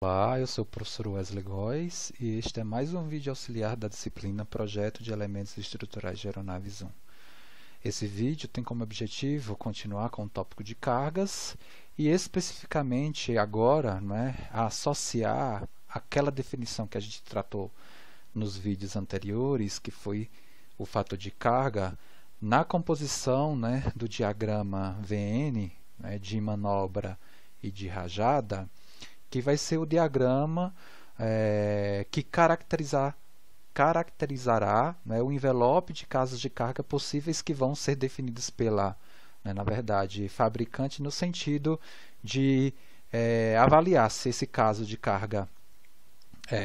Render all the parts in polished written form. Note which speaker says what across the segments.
Speaker 1: Olá, eu sou o professor Wesley Góes e este é mais um vídeo auxiliar da disciplina Projeto de Elementos Estruturais de Aeronaves 1. Esse vídeo tem como objetivo continuar com o tópico de cargas e especificamente agora, associar aquela definição que a gente tratou nos vídeos anteriores, que foi o fator de carga, na composição do diagrama VN, de manobra e de rajada, que vai ser o diagrama que caracterizará o envelope de casas de carga possíveis que vão ser definidos pela, na verdade, fabricante, no sentido de avaliar se esse caso de carga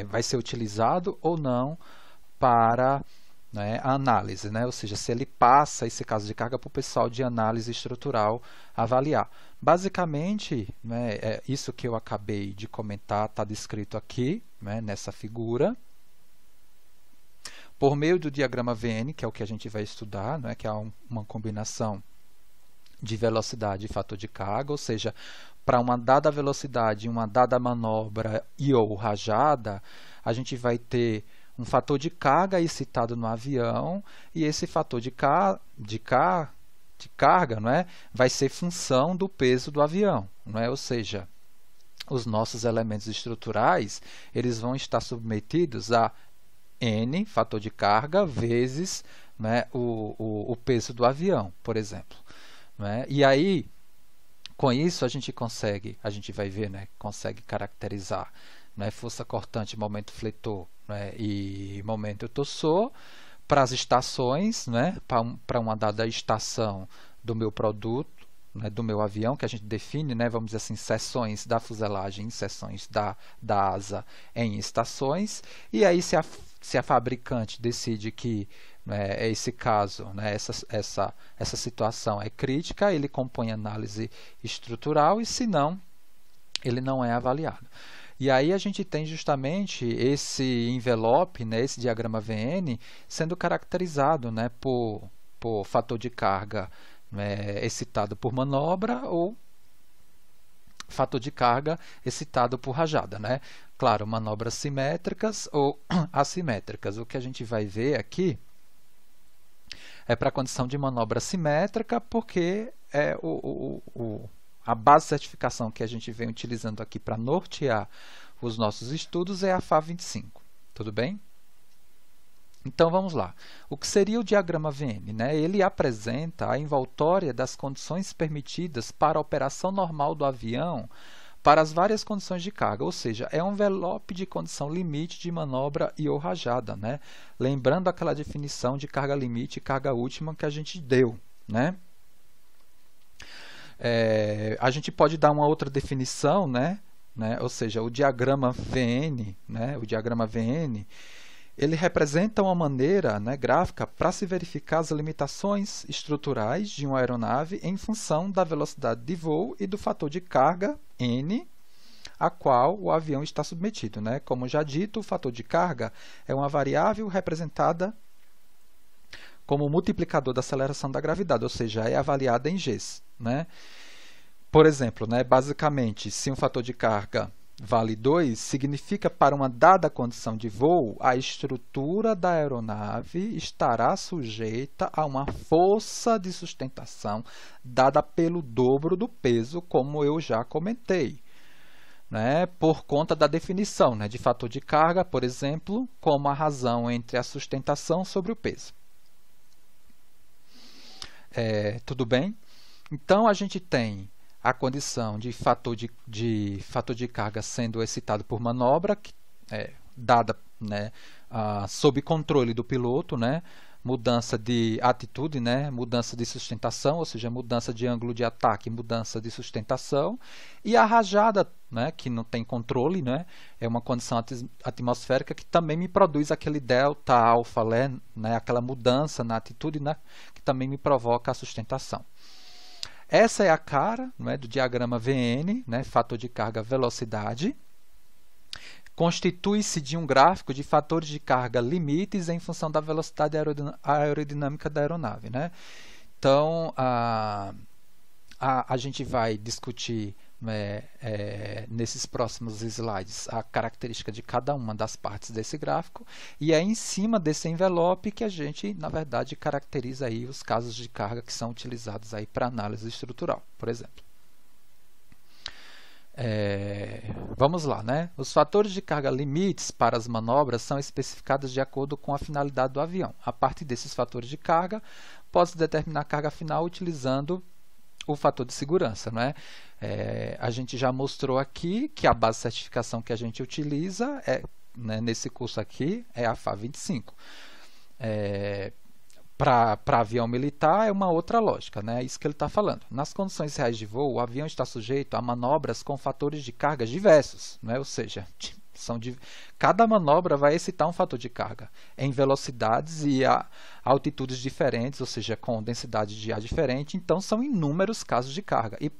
Speaker 1: vai ser utilizado ou não para a análise, ou seja, se ele passa esse caso de carga para o pessoal de análise estrutural avaliar. Basicamente, isso que eu acabei de comentar está descrito aqui, nessa figura, por meio do diagrama VN, que é o que a gente vai estudar, que é uma combinação de velocidade e fator de carga, ou seja, para uma dada velocidade, uma dada manobra e ou rajada, a gente vai ter um fator de carga excitado no avião, e esse fator de carga vai ser função do peso do avião, ou seja, os nossos elementos estruturais eles vão estar submetidos a N, fator de carga, vezes o peso do avião, por exemplo. E aí, com isso, a gente vai ver, consegue caracterizar força cortante, momento fletor e momento torsor para as estações, para uma dada estação do meu produto, do meu avião, que a gente define, vamos dizer assim, seções da fuselagem, seções da asa em estações, e aí se a fabricante decide que esse caso, essa situação é crítica, ele compõe análise estrutural, e se não, ele não é avaliado. E aí a gente tem justamente esse envelope, esse diagrama VN, sendo caracterizado por fator de carga excitado por manobra ou fator de carga excitado por rajada. Claro, manobras simétricas ou assimétricas. O que a gente vai ver aqui é para a condição de manobra simétrica, porque a base de certificação que a gente vem utilizando aqui para nortear os nossos estudos é a FA25. Tudo bem? Então, vamos lá. O que seria o diagrama VN? Ele apresenta a envoltória das condições permitidas para a operação normal do avião para as várias condições de carga, ou seja, é um envelope de condição limite de manobra e ou rajada. Lembrando aquela definição de carga limite e carga última que a gente deu. A gente pode dar uma outra definição, ou seja, o diagrama VN, ele representa uma maneira gráfica para se verificar as limitações estruturais de uma aeronave em função da velocidade de voo e do fator de carga N, a qual o avião está submetido. Como já dito, o fator de carga é uma variável representada como multiplicador da aceleração da gravidade, ou seja, é avaliada em Gs. Por exemplo, basicamente, se um fator de carga vale 2, significa para uma dada condição de voo, a estrutura da aeronave estará sujeita a uma força de sustentação dada pelo dobro do peso, como eu já comentei. Por conta da definição de fator de carga, por exemplo, como a razão entre a sustentação sobre o peso. Tudo bem? Então, a gente tem a condição de fator de carga sendo excitado por manobra, dada sob controle do piloto, mudança de atitude, mudança de sustentação, ou seja, mudança de ângulo de ataque, mudança de sustentação, e a rajada, que não tem controle, é uma condição atmosférica que também me produz aquele delta alfa, aquela mudança na atitude, que também me provoca a sustentação. Essa é a cara do diagrama VN, fator de carga velocidade. Constitui-se de um gráfico de fatores de carga limites em função da velocidade aerodinâmica da aeronave. Então, a gente vai discutir nesses próximos slides a característica de cada uma das partes desse gráfico, e é em cima desse envelope que a gente, na verdade, caracteriza aí os casos de carga que são utilizados aí para análise estrutural, por exemplo. Vamos lá, né? Os fatores de carga limites para as manobras são especificados de acordo com a finalidade do avião. A partir desses fatores de carga, pode-se determinar a carga final utilizando o fator de segurança, não é? A gente já mostrou aqui que a base de certificação que a gente utiliza nesse curso aqui é a FA25. Para avião militar é uma outra lógica, né? É isso que ele está falando. Nas condições reais de voo, o avião está sujeito a manobras com fatores de carga diversos, né? Ou seja, cada manobra vai excitar um fator de carga em velocidades e a altitudes diferentes, ou seja, com densidade de ar diferente. Então, são inúmeros casos de carga. E,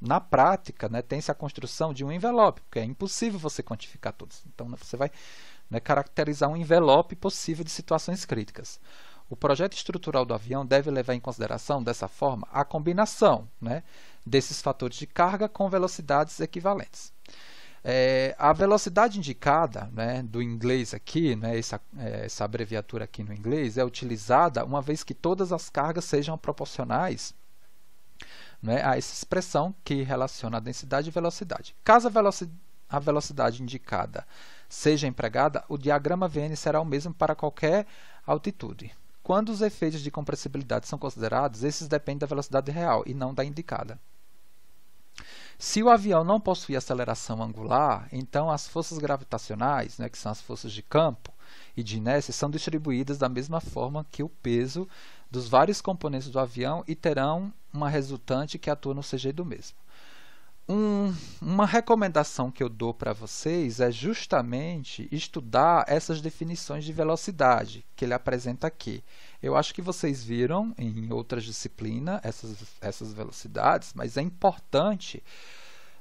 Speaker 1: na prática, né, tem-se a construção de um envelope, porque é impossível você quantificar todos. Então, você vai, né, caracterizar um envelope possível de situações críticas. O projeto estrutural do avião deve levar em consideração, dessa forma, a combinação, né, desses fatores de carga com velocidades equivalentes. A velocidade indicada, né, do inglês aqui, né, essa abreviatura aqui no inglês, é utilizada uma vez que todas as cargas sejam proporcionais, né, a essa expressão que relaciona a densidade e velocidade. Caso a velocidade indicada seja empregada, o diagrama VN será o mesmo para qualquer altitude. Quando os efeitos de compressibilidade são considerados, esses dependem da velocidade real e não da indicada. Se o avião não possui aceleração angular, então as forças gravitacionais, né, que são as forças de campo e de inércia, são distribuídas da mesma forma que o peso dos vários componentes do avião e terão uma resultante que atua no CG do mesmo. Uma recomendação que eu dou para vocês é justamente estudar essas definições de velocidade que ele apresenta aqui. Eu acho que vocês viram em outras disciplinas essas velocidades, mas é importante,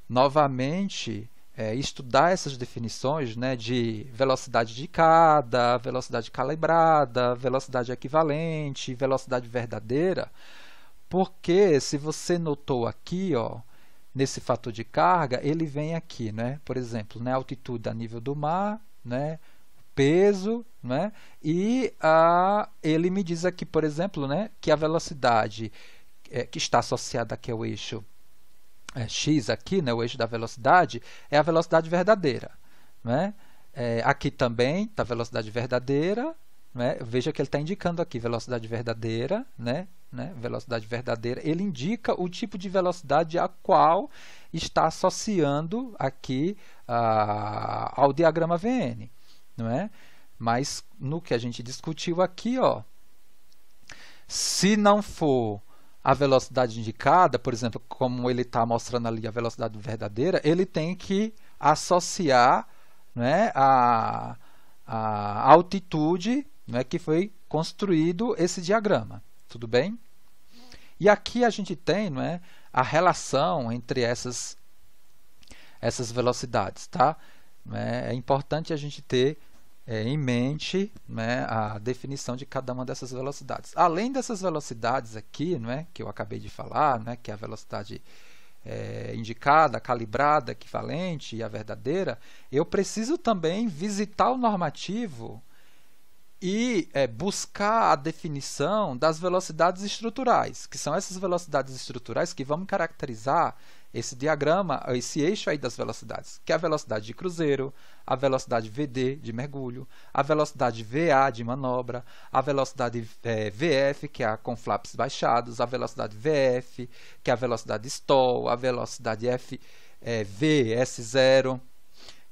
Speaker 1: novamente, estudar essas definições, né, de velocidade indicada, velocidade calibrada, velocidade equivalente, velocidade verdadeira, porque se você notou aqui, ó, nesse fator de carga, ele vem aqui, né? Por exemplo, né, altitude a nível do mar, né, peso, né, e ele me diz aqui, por exemplo, né, que a velocidade que está associada aqui ao eixo x, aqui, né, o eixo da velocidade, é a velocidade verdadeira, né? Aqui também está a velocidade verdadeira, né? Veja que ele está indicando aqui velocidade verdadeira, né? Velocidade verdadeira, ele indica o tipo de velocidade a qual está associando aqui ao diagrama VN, não é? Mas no que a gente discutiu aqui, ó, se não for a velocidade indicada, por exemplo, como ele está mostrando ali a velocidade verdadeira, ele tem que associar, né, a altitude, né, que foi construído esse diagrama. Tudo bem? E aqui a gente tem, não é, a relação entre essas velocidades. Tá? É importante a gente ter em mente, né, a definição de cada uma dessas velocidades. Além dessas velocidades aqui, não é, que eu acabei de falar, né, que é a velocidade indicada, calibrada, equivalente e a verdadeira, eu preciso também visitar o normativo e buscar a definição das velocidades estruturais, que são essas velocidades estruturais que vão caracterizar esse diagrama, esse eixo aí das velocidades, que é a velocidade de cruzeiro, a velocidade VD de mergulho, a velocidade VA de manobra, a velocidade VF, que é com flaps baixados, a velocidade VF, que é a velocidade stall, a velocidade VS0,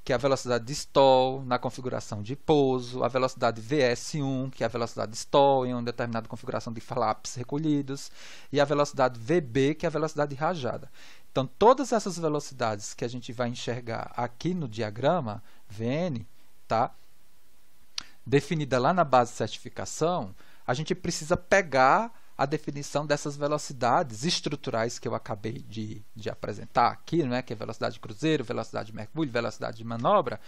Speaker 1: que é a velocidade de stall na configuração de pouso, a velocidade VS1, que é a velocidade de stall em uma determinada configuração de flaps recolhidos, e a velocidade VB, que é a velocidade de rajada. Então, todas essas velocidades que a gente vai enxergar aqui no diagrama VN, tá, definida lá na base de certificação, a gente precisa pegar a definição dessas velocidades estruturais que eu acabei de apresentar aqui, não é? Que é velocidade de cruzeiro, velocidade de mergulho, velocidade de manobra,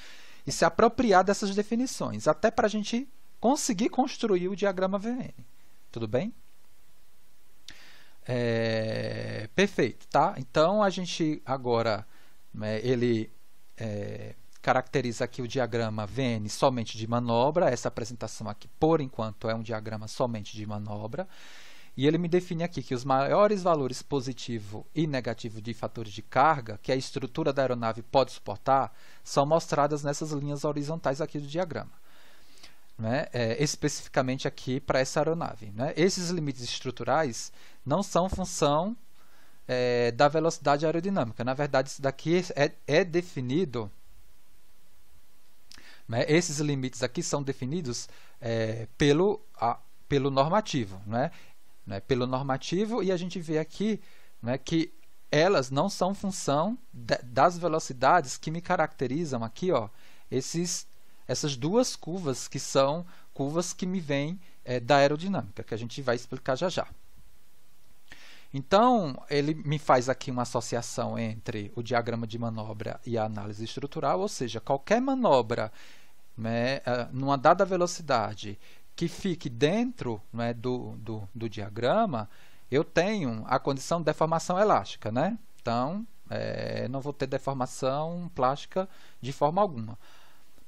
Speaker 1: e se apropriar dessas definições, até para a gente conseguir construir o diagrama VN. Tudo bem? Perfeito, tá? Então a gente agora, né, ele caracteriza aqui o diagrama VN somente de manobra. Essa apresentação aqui, por enquanto, é um diagrama somente de manobra. E ele me define aqui que os maiores valores positivo e negativo de fatores de carga que a estrutura da aeronave pode suportar são mostradas nessas linhas horizontais aqui do diagrama, né? Especificamente aqui para essa aeronave, né? Esses limites estruturais não são função da velocidade aerodinâmica. Na verdade, isso daqui é definido, né? Esses limites aqui são definidos pelo normativo, né? Pelo normativo, e a gente vê aqui, né, que elas não são função das velocidades que me caracterizam aqui, ó, essas duas curvas que são curvas que me vêm da aerodinâmica, que a gente vai explicar já já. Então, ele me faz aqui uma associação entre o diagrama de manobra e a análise estrutural, ou seja, qualquer manobra, né, numa dada velocidade que fique dentro, né, do diagrama, eu tenho a condição de deformação elástica, né? Então, não vou ter deformação plástica de forma alguma.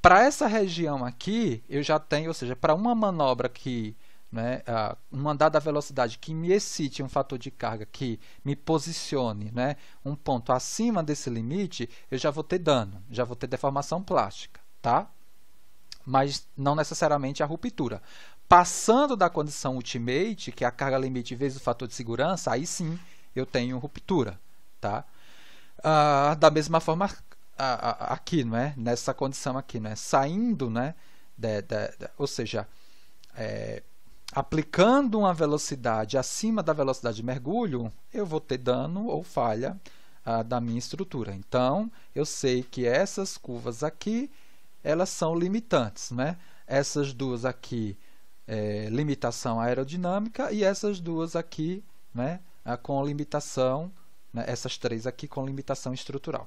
Speaker 1: Para essa região aqui, eu já tenho, ou seja, para uma manobra que, né, uma dada velocidade que me excite um fator de carga que me posicione, né, um ponto acima desse limite, eu já vou ter dano, já vou ter deformação plástica, tá? Mas não necessariamente a ruptura. Passando da condição ultimate, que é a carga limite vezes o fator de segurança, aí sim eu tenho ruptura, tá? Da mesma forma aqui, não é? Nessa condição aqui, né? Saindo, né, ou seja, aplicando uma velocidade acima da velocidade de mergulho, eu vou ter dano ou falha da minha estrutura. Então, eu sei que essas curvas aqui, elas são limitantes, né? Essas duas aqui, limitação aerodinâmica, e essas duas aqui, né, com limitação, né, essas três aqui com limitação estrutural.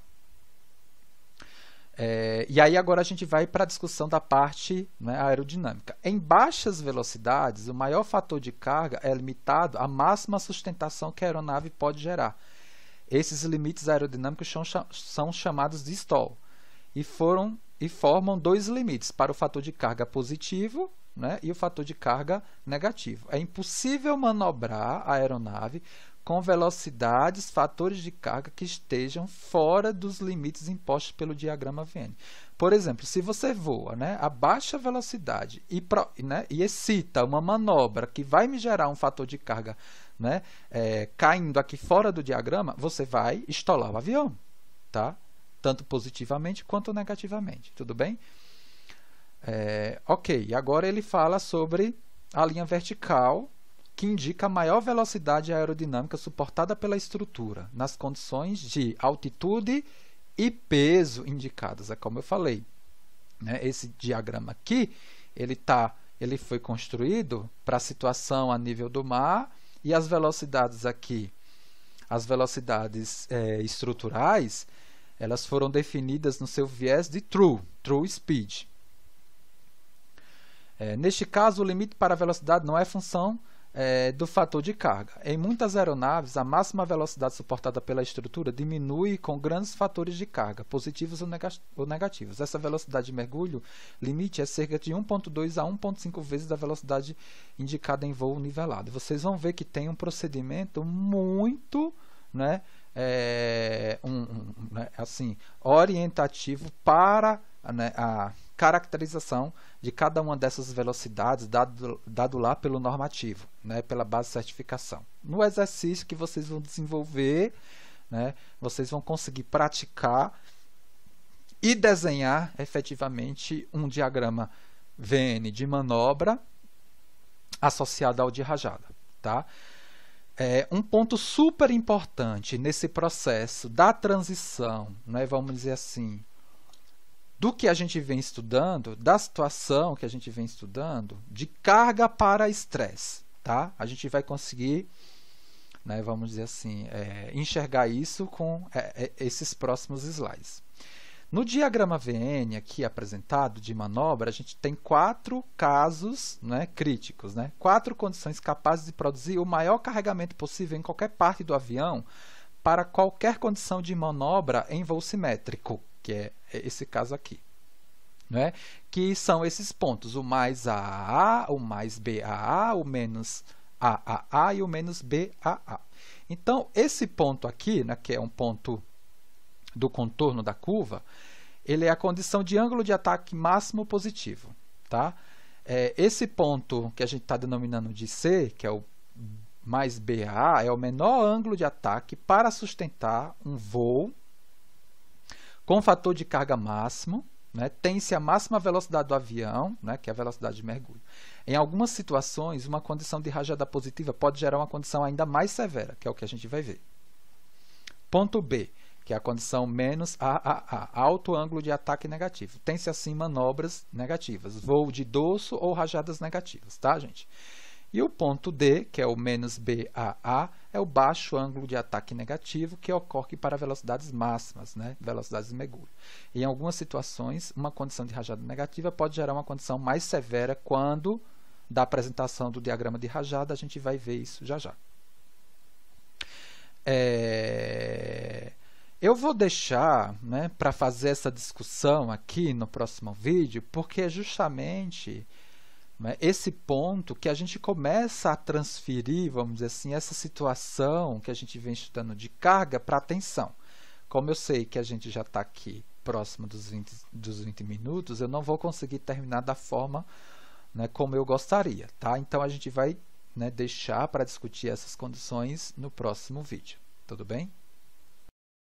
Speaker 1: E aí agora a gente vai para a discussão da parte, né, aerodinâmica. Em baixas velocidades, o maior fator de carga é limitado à máxima sustentação que a aeronave pode gerar. Esses limites aerodinâmicos são chamados de stall e formam dois limites para o fator de carga positivo, né, e o fator de carga negativo. É impossível manobrar a aeronave com velocidades, fatores de carga que estejam fora dos limites impostos pelo diagrama VN. Por exemplo, se você voa, né, a baixa velocidade e excita uma manobra que vai me gerar um fator de carga, né, caindo aqui fora do diagrama, você vai estolar o avião, tá? Tanto positivamente quanto negativamente, tudo bem? Ok, agora ele fala sobre a linha vertical, que indica a maior velocidade aerodinâmica suportada pela estrutura, nas condições de altitude e peso indicadas. É como eu falei, né? Esse diagrama aqui, ele foi construído para a situação a nível do mar, e as velocidades aqui, as velocidades estruturais, elas foram definidas no seu viés de true speed. Neste caso, o limite para a velocidade não é função do fator de carga. Em muitas aeronaves, a máxima velocidade suportada pela estrutura diminui com grandes fatores de carga, positivos ou negativos. Essa velocidade de mergulho limite é cerca de 1,2 a 1,5 vezes da velocidade indicada em voo nivelado. Vocês vão ver que tem um procedimento muito, né, assim, orientativo para, né, a caracterização de cada uma dessas velocidades dado lá pelo normativo, né, pela base de certificação. No exercício que vocês vão desenvolver, né, vocês vão conseguir praticar e desenhar efetivamente um diagrama VN de manobra associado ao de rajada, tá? Um ponto super importante nesse processo da transição, né, vamos dizer assim, do que a gente vem estudando, da situação que a gente vem estudando, de carga para estresse, tá? A gente vai conseguir, né, vamos dizer assim, enxergar isso com esses próximos slides. No diagrama VN aqui apresentado de manobra, a gente tem 4 casos, né, críticos, né? 4 condições capazes de produzir o maior carregamento possível em qualquer parte do avião para qualquer condição de manobra em voo simétrico, que é esse caso aqui. Né? Que são esses pontos, o mais AAA, o mais BAA, o menos AAA e o menos BAA. Então, esse ponto aqui, né, que é um ponto do contorno da curva, ele é a condição de ângulo de ataque máximo positivo. Tá? Esse ponto que a gente está denominando de C, que é o mais BA, é o menor ângulo de ataque para sustentar um voo com fator de carga máximo, né? Tem-se a máxima velocidade do avião, né, que é a velocidade de mergulho. Em algumas situações, uma condição de rajada positiva pode gerar uma condição ainda mais severa, que é o que a gente vai ver. Ponto B, que é a condição menos AAA, alto ângulo de ataque negativo. Tem-se assim manobras negativas, voo de dorso ou rajadas negativas, tá, gente? E o ponto D, que é o menos BAA, é o baixo ângulo de ataque negativo que ocorre para velocidades máximas, né? Velocidades de mergulho. E em algumas situações, uma condição de rajada negativa pode gerar uma condição mais severa quando, da apresentação do diagrama de rajada, a gente vai ver isso já já. Eu vou deixar, né, para fazer essa discussão aqui no próximo vídeo, porque é justamente esse ponto que a gente começa a transferir, vamos dizer assim, essa situação que a gente vem estudando de carga para a tensão. Como eu sei que a gente já está aqui próximo dos 20 minutos, eu não vou conseguir terminar da forma, né, como eu gostaria. Tá? Então, a gente vai, né, deixar para discutir essas condições no próximo vídeo. Tudo bem?